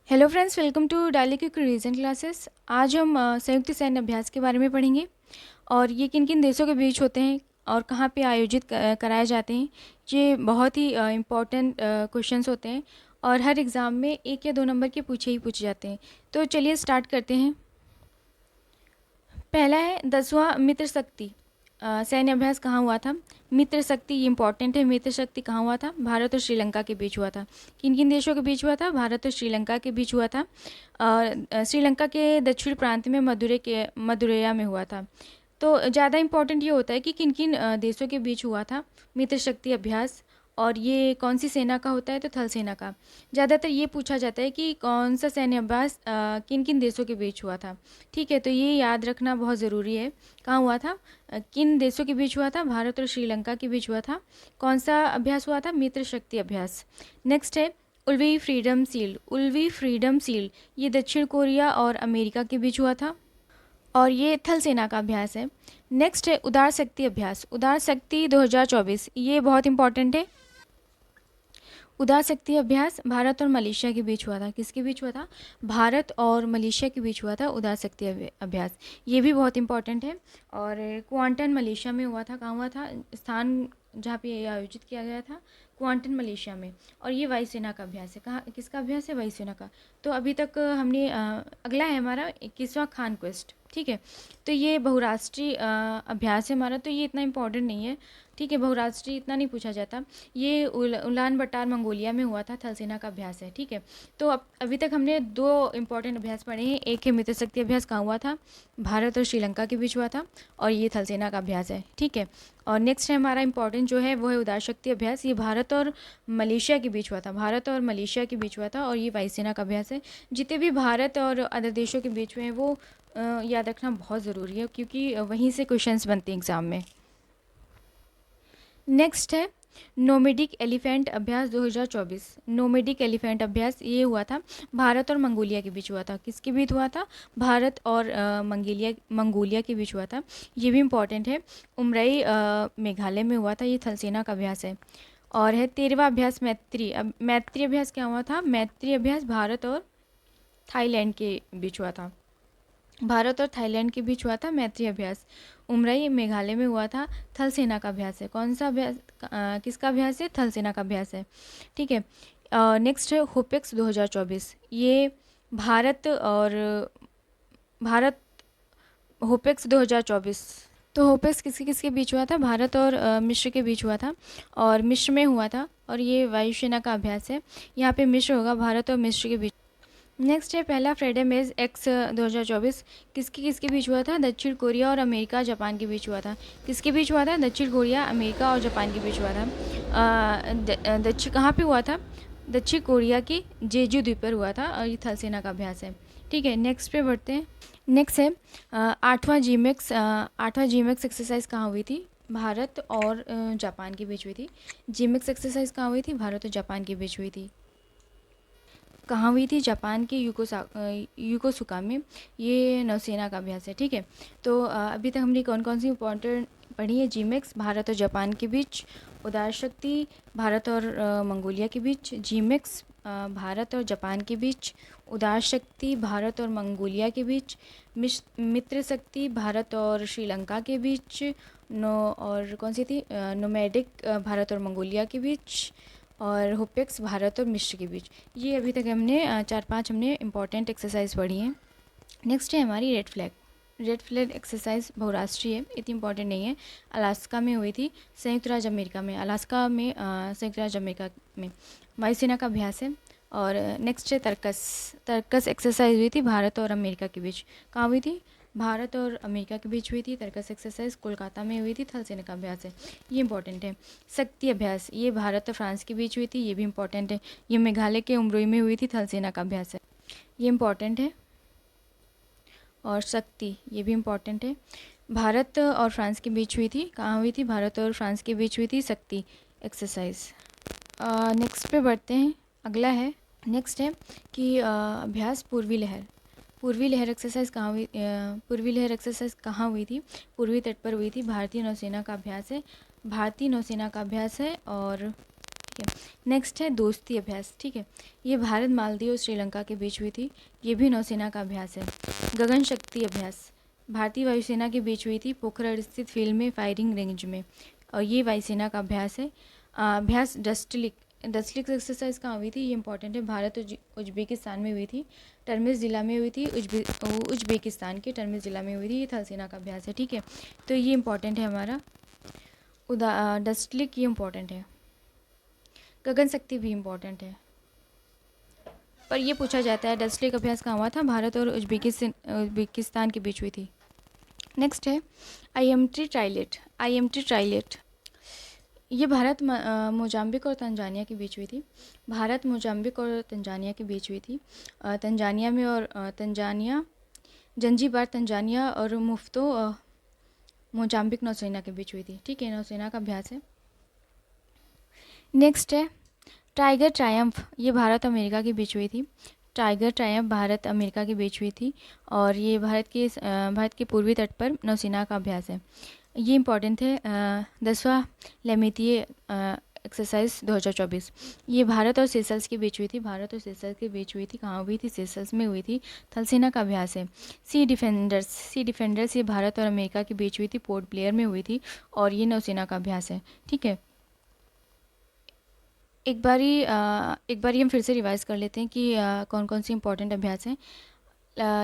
Hello friends, welcome to daily quick revision classes. आज हम संयुक्त सैन्य अभ्यास के बारे में पढ़ेंगे और ये किन किन देशों के बीच होते हैं और कहाँ पे आयोजित कराए जाते हैं। ये बहुत ही इम्पोर्टेंट क्वेश्चंस होते हैं और हर एग्ज़ाम में 1 या 2 नंबर के पूछे जाते हैं। तो चलिए स्टार्ट करते हैं। पहला है 10वां मित्र शक्ति सैन्य अभ्यास कहाँ हुआ था। मित्र शक्ति, ये इंपॉर्टेंट है। मित्र शक्ति कहाँ हुआ था? भारत और श्रीलंका के बीच हुआ था। किन किन देशों के बीच हुआ था? भारत और श्रीलंका के बीच हुआ था। श्रीलंका के दक्षिण प्रांत में मदुरैया में हुआ था। तो ज़्यादा इम्पोर्टेंट ये होता है कि किन किन देशों के बीच हुआ था मित्र शक्ति अभ्यास, और ये कौन सी सेना का होता है? तो थल सेना का। ज़्यादातर ये पूछा जाता है कि कौन सा सैन्य अभ्यास किन किन देशों के बीच हुआ था। ठीक है, तो ये याद रखना बहुत ज़रूरी है। कहाँ हुआ था? किन देशों के बीच हुआ था? भारत और श्रीलंका के बीच हुआ था। कौन सा अभ्यास हुआ था? मित्र शक्ति अभ्यास। नेक्स्ट है उल्वी फ्रीडम सील्ड। उल्वी फ्रीडम सील्ड ये दक्षिण कोरिया और अमेरिका के बीच हुआ था और ये थल सेना का अभ्यास है। नेक्स्ट है उदार शक्ति अभ्यास। उदार शक्ति 2024, ये बहुत इंपॉर्टेंट है। उदार शक्ति अभ्यास भारत और मलेशिया के बीच हुआ था। किसके बीच हुआ था? भारत और मलेशिया के बीच हुआ था उदार शक्ति अभ्यास। ये भी बहुत इंपॉर्टेंट है। और क्वांटन मलेशिया में हुआ था। कहाँ हुआ था? स्थान जहाँ पे ये आयोजित किया गया था, क्वांटन मलेशिया में। और ये वायुसेना का अभ्यास है। कहाँ, किसका अभ्यास है? वायुसेना का। तो अभी तक हमने अगला है हमारा 21वां खान क्वेस्ट। ठीक है, तो ये बहुराष्ट्रीय अभ्यास है हमारा, तो ये इतना इम्पोर्टेंट नहीं है। ठीक है, बहुराष्ट्रीय इतना नहीं पूछा जाता। ये उलान बटार मंगोलिया में हुआ था। थल सेना का अभ्यास है। ठीक है, तो अब अभी तक हमने 2 इंपॉर्टेंट अभ्यास पढ़े हैं। एक है मित्र शक्ति अभ्यास, कहाँ हुआ था? भारत और श्रीलंका के बीच हुआ था, और ये थल सेना का अभ्यास है। ठीक है, और नेक्स्ट है हमारा इंपॉर्टेंट जो है वो है उदार शक्ति अभ्यास। ये भारत और मलेशिया के बीच हुआ था। भारत और मलेशिया के बीच हुआ था, और ये वायुसेना का अभ्यास है। जितने भी भारत और अदर देशों के बीच में है वो याद रखना बहुत ज़रूरी है, क्योंकि वहीं से क्वेश्चंस बनते हैं एग्ज़ाम में। नेक्स्ट है नोमेडिक एलिफेंट अभ्यास 2024। नोमेडिक एलिफेंट अभ्यास ये हुआ था भारत और मंगोलिया के बीच हुआ था। किसके बीच हुआ था? भारत और मंगोलिया के बीच हुआ था। ये भी इम्पॉर्टेंट है। उमरई मेघालय में हुआ था। ये थल सेना का अभ्यास है। और है 13वां अभ्यास मैत्री। अब मैत्री अभ्यास क्या हुआ था? मैत्री अभ्यास भारत और थाईलैंड के बीच हुआ था। भारत और थाईलैंड के बीच हुआ था मैत्री अभ्यास। उमराई मेघालय में हुआ था। थल सेना का अभ्यास है। कौन सा अभ्यास? किसका अभ्यास है? थल सेना का अभ्यास है। ठीक है, नेक्स्ट है होपेक्स 2024। ये भारत और भारत होपेक्स 2024। तो होपेक्स किसके किसके बीच हुआ था? भारत और मिस्र के बीच हुआ था, और मिस्र में हुआ था। और ये वायुसेना का अभ्यास है। यहाँ पे मिस्र होगा, भारत और मिस्र के बीच। नेक्स्ट है पहला फ्रीडम इज एक्स 2024। किसके किसके बीच हुआ था? दक्षिण कोरिया और अमेरिका जापान के बीच हुआ था। किसके बीच हुआ था? दक्षिण कोरिया, अमेरिका और जापान के बीच हुआ था। दक्षिण कहाँ पे हुआ था? दक्षिण कोरिया की जेजू द्वीप पर हुआ था, और ये थल सेना का अभ्यास है। ठीक है, नेक्स्ट पे बढ़ते हैं। नेक्स्ट है 8वां जीमेक्स एक्सरसाइज कहाँ हुई थी? भारत और जापान के बीच हुई थी। जीमेक्स एक्सरसाइज कहाँ हुई थी? भारत और जापान के बीच हुई थी। कहाँ हुई थी? जापान के युकोसुका में। ये नौसेना का अभ्यास है। ठीक है, तो अभी तक हमने कौन कौन सी इंपॉर्टेंट पढ़ी है? जीमेक्स भारत और जापान के बीच, उदार शक्ति भारत और मंगोलिया के बीच, जीमेक्स भारत और जापान के बीच, उदार शक्ति भारत और मंगोलिया के बीच, मित्र शक्ति भारत और श्रीलंका के बीच, और कौन सी थी? नोमैडिक भारत और मंगोलिया के बीच, और होपेक्स भारत और मिस्र के बीच। ये अभी तक हमने 4-5 हमने इंपॉर्टेंट एक्सरसाइज पढ़ी हैं। नेक्स्ट है हमारी red flag. Red flag exercise बहुराष्ट्रीय है, इतनी इंपॉर्टेंट नहीं है। अलास्का में हुई थी, संयुक्त राज्य अमेरिका में। अलास्का में संयुक्त राज्य अमेरिका में वायुसेना का अभ्यास है। और नेक्स्ट है तर्कस। तर्कस एक्सरसाइज हुई थी भारत और अमेरिका के बीच। कहाँ हुई थी? भारत और अमेरिका के बीच हुई थी। तर्कस एक्सरसाइज कोलकाता में हुई थी। थल सेना का अभ्यास है, ये इंपॉर्टेंट है। शक्ति अभ्यास ये भारत और फ्रांस के बीच हुई थी, ये भी इंपॉर्टेंट है। ये मेघालय के उमरोई में हुई थी। थल सेना का अभ्यास है, ये इंपॉर्टेंट है। और शक्ति ये भी इम्पॉर्टेंट है। भारत और फ्रांस के बीच हुई थी। कहाँ हुई थी? भारत और फ्रांस के बीच हुई थी शक्ति एक्सरसाइज। नेक्स्ट पे बढ़ते हैं। अगला है, नेक्स्ट है कि अभ्यास पूर्वी लहर। पूर्वी लहर एक्सरसाइज कहाँ हुई? पूर्वी लहर एक्सरसाइज कहाँ हुई थी? पूर्वी तट पर हुई थी। भारतीय नौसेना का अभ्यास है। भारतीय नौसेना का अभ्यास है। और ठीक है। नेक्स्ट है दोस्ती अभ्यास, ठीक है। ये भारत, मालदीव और श्रीलंका के बीच हुई थी। ये भी नौसेना का अभ्यास है। गगन शक्ति अभ्यास भारतीय वायुसेना के बीच हुई थी, पोखरण स्थित फील्ड में, फायरिंग रेंज में, और ये वायुसेना का अभ्यास है। अभ्यास डस्टलिक एक्सरसाइज कहाँ हुई थी, ये इंपॉर्टेंट है। भारत और उज्बेकिस्तान में हुई थी, टर्मिस जिला में हुई थी। उज्बेकिस्तान के टर्मिस जिला में हुई थी। ये थल सेना का अभ्यास है, ठीक है। तो ये इंपॉर्टेंट है हमारा। डस्टलिक ये इंपॉर्टेंट है। गगन शक्ति भी इंपॉर्टेंट है, पर ये पूछा जाता है डस्टलिक अभ्यास कहाँ हुआ था, भारत और उज्बेकिस्तान के बीच हुई थी। नेक्स्ट है IMT ट्राइलेट। ये भारत, मोजाम्बिक और तंजानिया के बीच हुई थी। भारत, मोजाम्बिक और तंजानिया के बीच हुई थी। तंजानिया में और तंजानिया, जंजीबार तंजानिया और मुफ्तो मोजाम्बिक नौसेना के बीच हुई थी, ठीक है। नौसेना का अभ्यास है। नेक्स्ट है टाइगर ट्रायम्फ। ये भारत अमेरिका के बीच हुई थी। टाइगर ट्रायम्फ भारत अमेरिका के बीच हुई थी, और ये भारत के पूर्वी तट पर नौसेना का अभ्यास है। ये इंपॉर्टेंट है। 10वां लेमेतिए एक्सरसाइज 2024। ये भारत और सेशल्स के बीच हुई थी। भारत और सेशल्स के बीच हुई थी। कहाँ हुई थी, सेशल्स में हुई थी। थल सेना का अभ्यास है। सी डिफेंडर्स ये भारत और अमेरिका के बीच हुई थी, पोर्ट ब्लेयर में हुई थी, और ये नौसेना का अभ्यास है, ठीक है। एक बारी हम फिर से रिवाइज कर लेते हैं कि कौन कौन सी इंपॉर्टेंट अभ्यास हैं।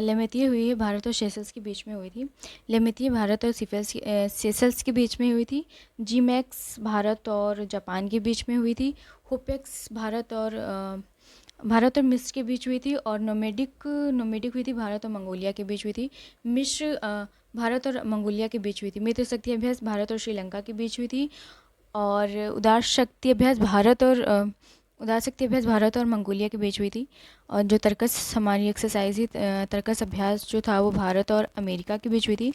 लेमेतिए हुई है, भारत और सेशल्स के बीच में हुई थी। लेमेतिए भारत और सेशल्स के बीच में हुई थी। जीमैक्स भारत और जापान के बीच में हुई थी। होपेक्स भारत और मिस्र के बीच हुई थी। और नोमेडिक हुई थी, भारत और मंगोलिया के बीच हुई थी। मिस्र भारत और मंगोलिया के बीच हुई थी। मित्र शक्ति अभ्यास भारत और श्रीलंका के बीच हुई थी। और उदार शक्ति अभ्यास भारत और मंगोलिया के बीच हुई थी। और जो तर्कस हमारी एक्सरसाइज थी, तर्कस अभ्यास जो था वो भारत और अमेरिका के बीच हुई थी।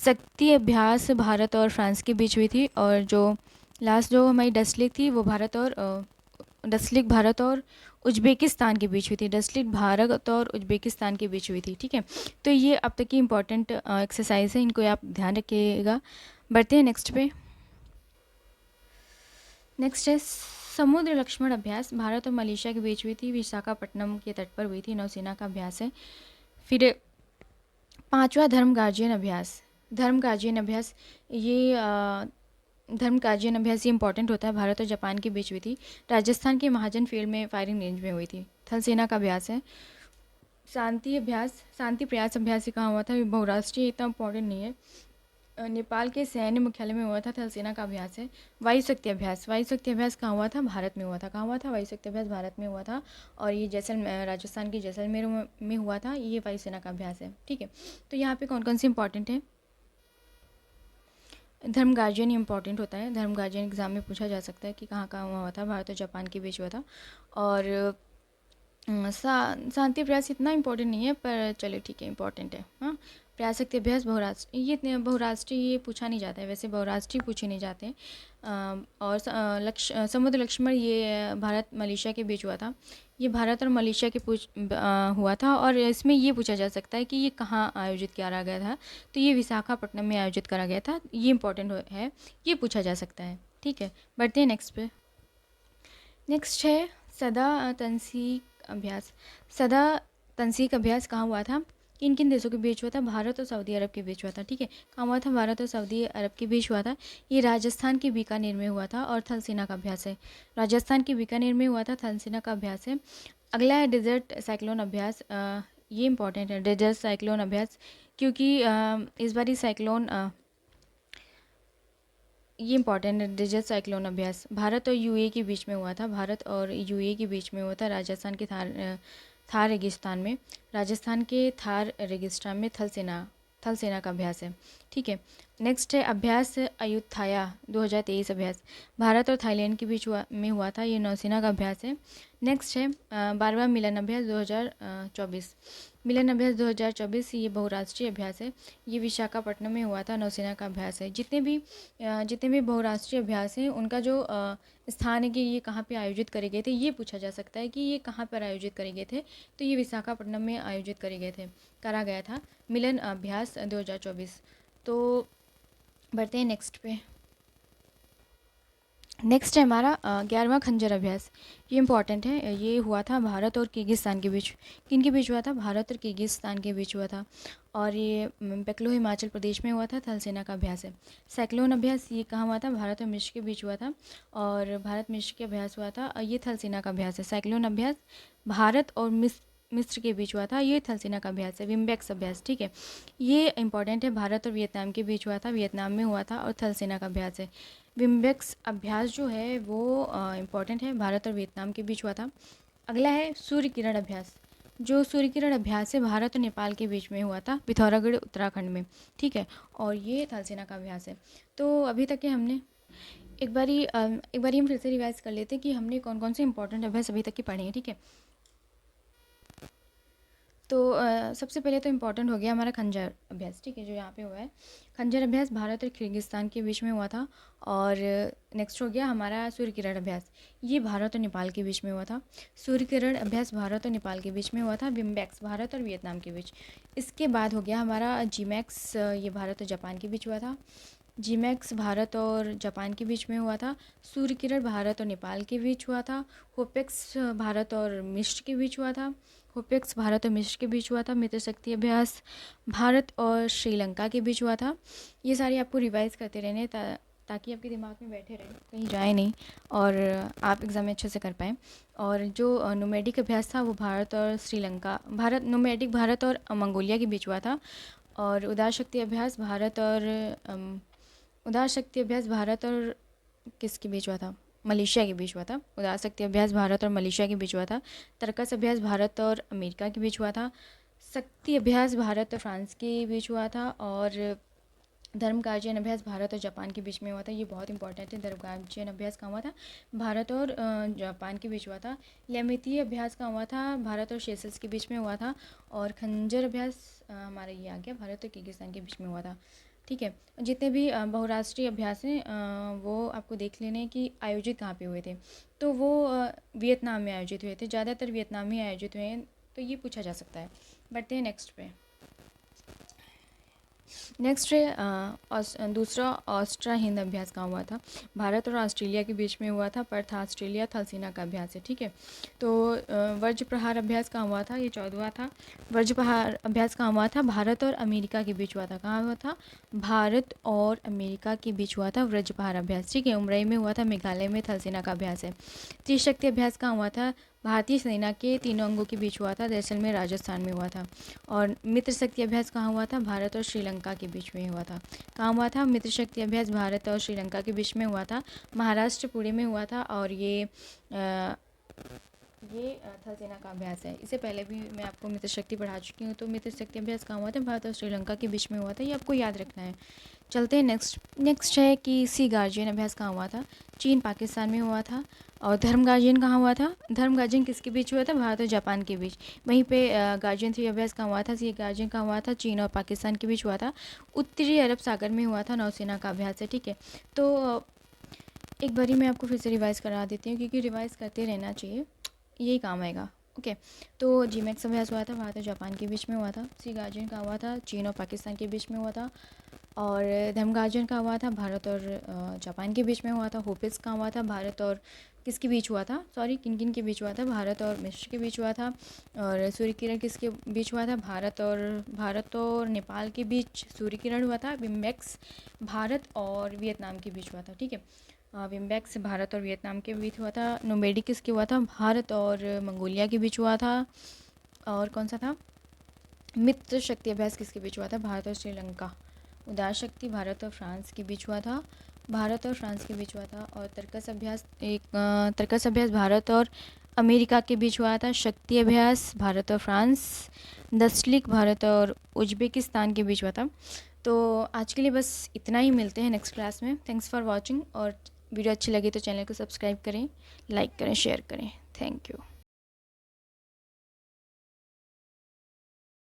शक्ति अभ्यास भारत और फ्रांस के बीच हुई थी। और जो लास्ट जो हमारी डस्टलिक थी वो भारत और उज्बेकिस्तान के बीच हुई थी। डस्टलिक भारत और उज्बेकिस्तान के बीच हुई थी, ठीक है। तो ये अब तक की इम्पॉर्टेंट एक्सरसाइज है, इनको आप ध्यान रखिएगा। बढ़ते हैं नेक्स्ट पे। नेक्स्ट है समुद्र लक्ष्मण अभ्यास। भारत और मलेशिया के बीच हुई थी, विशाखापट्टनम के तट पर हुई थी। नौसेना का अभ्यास है। फिर 5वां धर्म गार्जियन अभ्यास। ये इंपॉर्टेंट होता है। भारत और जापान के बीच हुई थी। राजस्थान के महाजन फील्ड में, फायरिंग रेंज में हुई थी। थल सेना का अभ्यास है। शांति प्रयास अभ्यास कहाँ हुआ था, ये बहुराष्ट्रीय, इतना इंपॉर्टेंट नहीं है। नेपाल के सैन्य मुख्यालय में हुआ था। थल सेना का अभ्यास है। वायु शक्ति अभ्यास कहाँ हुआ था, भारत में हुआ था। कहाँ हुआ था, वायु शक्ति अभ्यास भारत में हुआ था। और ये राजस्थान के जैसलमेर में हुआ था। ये वायुसेना का अभ्यास है, ठीक है। तो यहाँ पे कौन कौन से इंपॉर्टेंट है। धर्म गार्जियन इंपॉर्टेंट होता है। धर्म गार्जियन एग्जाम में पूछा जा सकता है कि कहाँ कहाँ हुआ था, भारत और जापान के बीच हुआ था। और शांति प्रयास इतना इम्पोर्टेंट नहीं है, पर चलो ठीक है, इम्पोर्टेंट है। हाँ, प्रयास शक्ति अभ्यास बहुराष्ट्रीय, ये बहुराष्ट्रीय पूछा नहीं जाता है, वैसे बहुराष्ट्रीय पूछे नहीं जाते हैं। और समुद्र लक्ष्मण ये भारत मलेशिया के बीच हुआ था। ये भारत और मलेशिया के हुआ था। और इसमें ये पूछा जा सकता है कि ये कहाँ आयोजित करा गया था, तो ये विशाखापट्टनम में आयोजित करा गया था। ये इंपॉर्टेंट है, ये पूछा जा सकता है, ठीक है। बढ़ते हैं नेक्स्ट पे। नेक्स्ट है सदा तंसीक अभ्यास कहाँ हुआ था, किन किन देशों के बीच हुआ था, भारत और सऊदी अरब के बीच हुआ था, ठीक है। कहाँ हुआ था, भारत और सऊदी अरब के बीच हुआ था। ये राजस्थान के बीकानेर में हुआ था, और थल सेना का अभ्यास है। राजस्थान के बीकानेर में हुआ था, थल सेना का अभ्यास है। अगला है डेजर्ट साइक्लोन अभ्यास। ये इंपॉर्टेंट है, डेजर्ट साइक्लोन अभ्यास, क्योंकि इस बार साइक्लोन ये इंपॉर्टेंट है। डेजर्ट साइक्लोन अभ्यास भारत और यूएई के बीच में हुआ था। भारत और यूएई के बीच में हुआ था, राजस्थान के थार रेगिस्तान में। राजस्थान के थार रेगिस्तान में थल सेना का अभ्यास है, ठीक है। नेक्स्ट है अभ्यास अयुत्थाया 2023 अभ्यास। भारत और थाईलैंड के बीच हुआ था। ये नौसेना का अभ्यास है। नेक्स्ट है 12वां मिलन अभ्यास 2024। मिलन अभ्यास 2024 ये बहुराष्ट्रीय अभ्यास है। ये विशाखापट्टनम में हुआ था। नौसेना का अभ्यास है। जितने भी बहुराष्ट्रीय अभ्यास हैं उनका जो स्थान है कि ये कहाँ पे आयोजित करे गए थे, ये पूछा जा सकता है कि ये कहाँ पर आयोजित करे गए थे। तो ये विशाखापट्टनम में आयोजित करा गया था मिलन अभ्यास 2024। तो बढ़ते हैं नेक्स्ट पे। नेक्स्ट है हमारा 11वां खंजर अभ्यास। ये इंपॉर्टेंट है। ये हुआ था भारत और किर्गिस्तान के बीच। किन के बीच हुआ था? भारत और किर्गिस्तान के बीच हुआ था। और ये पेकलो हिमाचल प्रदेश में हुआ था। थल सेना का अभ्यास है। साइक्लोन अभ्यास ये कहाँ हुआ था? भारत और मिस्र के बीच हुआ था। और भारत मिस्र के अभ्यास हुआ था। और ये थल सेना का अभ्यास है। साइक्लोन अभ्यास भारत और मिस्र के बीच हुआ था। ये थल सेना का अभ्यास है। विम्बेक्स अभ्यास, ठीक है। ये इंपॉर्टेंट है। भारत और वियतनाम के बीच हुआ था। वियतनाम में हुआ था और थल सेना का अभ्यास है। विम्बेक्स अभ्यास जो है वो इम्पॉर्टेंट है। भारत और वियतनाम के बीच हुआ था। अगला है सूर्य किरण अभ्यास। जो सूर्य किरण अभ्यास है भारत और नेपाल के बीच में हुआ था, पिथौरागढ़ उत्तराखंड में, ठीक है। और ये थल सेना का अभ्यास है। तो अभी तक के हमने एक बारी हम फिर से रिवाइज कर लेते हैं कि हमने कौन कौन से इंपॉर्टेंट अभ्यास अभी तक के पढ़े हैं, ठीक है। तो सबसे पहले तो इम्पॉर्टेंट हो गया हमारा खंजर अभ्यास, ठीक है, जो यहाँ पे हुआ है। खंजर अभ्यास भारत और किर्गिस्तान के बीच में हुआ था। और नेक्स्ट हो गया हमारा सूर्य किरण अभ्यास। ये भारत और नेपाल के बीच में हुआ था। सूर्य किरण अभ्यास भारत और नेपाल के बीच में हुआ था। विम्बेक्स भारत और वियतनाम के बीच। इसके बाद हो गया हमारा जीमैक्स, ये भारत और जापान के बीच हुआ था। जीमैक्स भारत और जापान के बीच में हुआ था। सूर्य किरण भारत और नेपाल के बीच हुआ था। होपेक्स भारत और मिस्र के बीच हुआ था। होपेक्स भारत और मिस्र के बीच हुआ था। मित्र शक्ति अभ्यास भारत और श्रीलंका के बीच हुआ था। ये सारी आपको रिवाइज करते रहने ताकि आपके दिमाग में बैठे रहे, कहीं जाए नहीं, और आप एग्ज़ाम में अच्छे से कर पाएँ। और जो नोमैडिक अभ्यास था वो भारत और मंगोलिया के बीच हुआ था। और उदार शक्ति अभ्यास भारत और किसके बीच हुआ था? मलेशिया के बीच हुआ था। उदार शक्ति अभ्यास भारत और मलेशिया के बीच हुआ था। तर्कस अभ्यास भारत और अमेरिका के बीच हुआ था। शक्ति अभ्यास भारत और फ्रांस के बीच हुआ था। और धर्मगार्जियन अभ्यास भारत और जापान के बीच में हुआ था। ये बहुत इंपॉर्टेंट है। धर्मगार्जियन अभ्यास कहाँ हुआ था? भारत और जापान के बीच हुआ था। लेमितीय अभ्यास कहाँ हुआ था? भारत और सेशल्स के बीच में हुआ था। और खंजर अभ्यास हमारा ये आ गया, भारत और किर्गिस्तान के बीच में हुआ था, ठीक है। जितने भी बहुराष्ट्रीय अभ्यास हैं वो आपको देख लेने हैं कि आयोजित कहाँ पे हुए थे। तो वो वियतनाम में आयोजित हुए थे। ज़्यादातर वियतनाम में आयोजित हुए हैं, तो ये पूछा जा सकता है। बढ़ते हैं नेक्स्ट पे। नेक्स्ट है दूसरा ऑस्ट्रा हिंद अभ्यास कहाँ हुआ था? भारत और ऑस्ट्रेलिया के बीच में हुआ था। पर्थ ऑस्ट्रेलिया, थल सेना का अभ्यास है, ठीक है। तो वज्र प्रहार अभ्यास कहाँ हुआ था? ये 14वां था। वज्र प्रहार अभ्यास कहाँ हुआ था? भारत और अमेरिका के बीच हुआ था। कहाँ हुआ था? भारत और अमेरिका के बीच हुआ था वज्र प्रहार अभ्यास, ठीक है। उमरई में हुआ था, मेघालय में थल सेना का अभ्यास है। त्रिशक्ति अभ्यास कहाँ हुआ था? भारतीय सेना के तीनों अंगों के बीच हुआ था। जैसलमेर राजस्थान में हुआ था। और मित्र शक्ति अभ्यास कहाँ हुआ था? भारत और श्रीलंका के बीच में हुआ था। कहाँ हुआ था मित्र शक्ति अभ्यास? भारत और श्रीलंका के बीच में हुआ था। महाराष्ट्र पुणे में हुआ था। और ये थल सेना का अभ्यास है। इससे पहले भी मैं आपको मित्र शक्ति पढ़ा चुकी हूँ। तो मित्र शक्ति अभ्यास कहाँ हुआ था? भारत और श्रीलंका के बीच में हुआ था। ये आपको याद रखना है। चलते हैं नेक्स्ट है कि सी गार्जियन अभ्यास कहाँ हुआ था? चीन पाकिस्तान में हुआ था। और धर्म गार्जियन कहाँ हुआ था? धर्म गार्जियन किसके बीच हुआ था? भारत और जापान के बीच। वहीं पे गार्जियन 3 अभ्यास कहाँ हुआ था? सी गार्जियन कहाँ हुआ था? चीन और पाकिस्तान के बीच हुआ था। उत्तरी अरब सागर में हुआ था। नौसेना का अभ्यास है, ठीक है। तो एक बारी मैं आपको फिर से रिवाइज़ करा देती हूँ, क्योंकि रिवाइज़ करते रहना चाहिए, यही काम आएगा, ओके। तो जीमैक्स अभ्यास हुआ था, भारत और जापान के बीच में हुआ था। सी गार्जियन का हुआ था, चीन और पाकिस्तान के बीच में हुआ था। और धर्म गार्जियन का हुआ था, भारत और जापान के बीच में हुआ था। होपिस का हुआ था, भारत और किसके बीच हुआ था? सॉरी, किन किन के बीच हुआ था? भारत और मिस्र के बीच हुआ था। और सूर्य किरण किसके बीच हुआ था? भारत और नेपाल के बीच सूर्य किरण हुआ था। विम्बेक्स भारत और वियतनाम के बीच हुआ था, ठीक है। विम्बेक्स भारत और वियतनाम के बीच हुआ था। नोमेडिक किसके हुआ था? भारत और मंगोलिया के बीच हुआ था। और कौन सा था? मित्र शक्ति अभ्यास किसके बीच हुआ था? भारत और श्रीलंका। उदार शक्ति भारत और फ्रांस के बीच हुआ था। भारत और फ्रांस के बीच हुआ था। और तर्कस अभ्यास भारत और अमेरिका के बीच हुआ था। शक्ति अभ्यास भारत और फ्रांस। दशलिक भारत और उज्बेकिस्तान के बीच हुआ था। तो आज के लिए बस इतना ही। मिलते हैं नेक्स्ट क्लास में। Thanks for watching. और वीडियो अच्छी लगी तो चैनल को सब्सक्राइब करें, लाइक करें, शेयर करें। Thank you.